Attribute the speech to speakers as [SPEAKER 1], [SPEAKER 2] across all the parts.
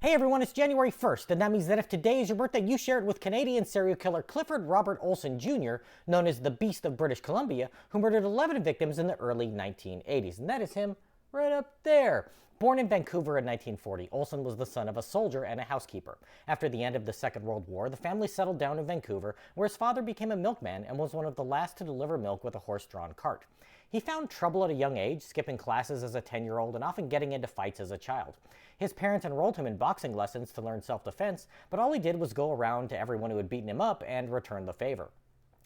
[SPEAKER 1] Hey everyone, it's January 1st, and that means that if today is your birthday, you share it with Canadian serial killer Clifford Robert Olson Jr., known as the Beast of British Columbia, who murdered 11 victims in the early 1980s. And that is him right up there. Born in Vancouver in 1940, Olson was the son of a soldier and a housekeeper. After the end of the Second World War, the family settled down in Vancouver, where his father became a milkman and was one of the last to deliver milk with a horse-drawn cart. He found trouble at a young age, skipping classes as a 10-year-old and often getting into fights as a child. His parents enrolled him in boxing lessons to learn self-defense, but all he did was go around to everyone who had beaten him up and return the favor.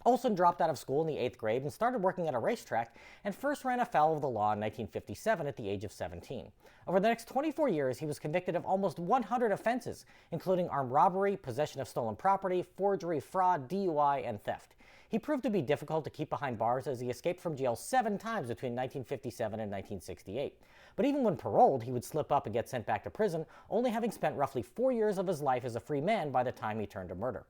[SPEAKER 1] Olson dropped out of school in the 8th grade and started working at a racetrack, and first ran afoul of the law in 1957 at the age of 17. Over the next 24 years, he was convicted of almost 100 offenses, including armed robbery, possession of stolen property, forgery, fraud, DUI, and theft. He proved to be difficult to keep behind bars as he escaped from jail 7 times between 1957 and 1968. But even when paroled, he would slip up and get sent back to prison, only having spent roughly 4 years of his life as a free man by the time he turned to murder.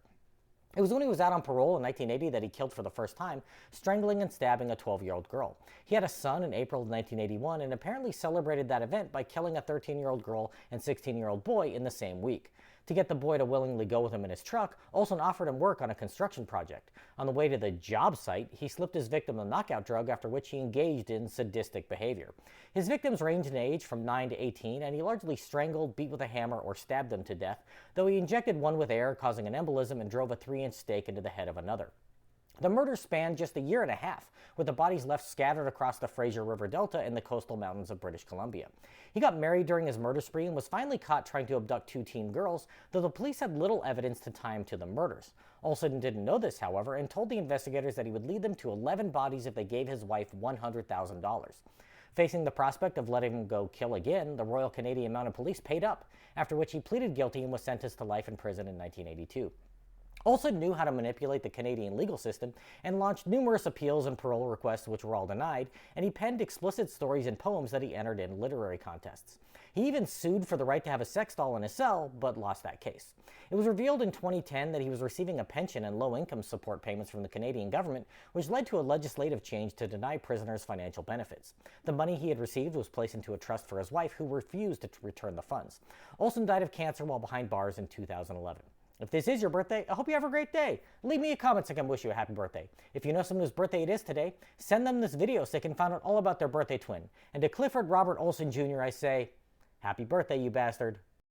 [SPEAKER 1] It was when he was out on parole in 1980 that he killed for the first time, strangling and stabbing a 12-year-old girl. He had a son in April of 1981 and apparently celebrated that event by killing a 13-year-old girl and 16-year-old boy in the same week. To get the boy to willingly go with him in his truck, Olson offered him work on a construction project. On the way to the job site, he slipped his victim a knockout drug, after which he engaged in sadistic behavior. His victims ranged in age from 9 to 18, and he largely strangled, beat with a hammer, or stabbed them to death, though he injected one with air, causing an embolism, and drove a 3-inch stake into the head of another. The murders spanned just a year and a half, with the bodies left scattered across the Fraser River Delta and the coastal mountains of British Columbia. He got married during his murder spree and was finally caught trying to abduct 2 teen girls, though the police had little evidence to tie him to the murders. Olson didn't know this, however, and told the investigators that he would lead them to 11 bodies if they gave his wife $100,000. Facing the prospect of letting him go kill again, the Royal Canadian Mounted Police paid up, after which he pleaded guilty and was sentenced to life in prison in 1982. Olson knew how to manipulate the Canadian legal system and launched numerous appeals and parole requests which were all denied, and he penned explicit stories and poems that he entered in literary contests. He even sued for the right to have a sex doll in his cell, but lost that case. It was revealed in 2010 that he was receiving a pension and low-income support payments from the Canadian government, which led to a legislative change to deny prisoners financial benefits. The money he had received was placed into a trust for his wife, who refused to return the funds. Olson died of cancer while behind bars in 2011. If this is your birthday, I hope you have a great day. Leave me a comment so I can wish you a happy birthday. If you know someone whose birthday it is today, send them this video so they can find out all about their birthday twin. And to Clifford Robert Olson Jr., I say, happy birthday, you bastard.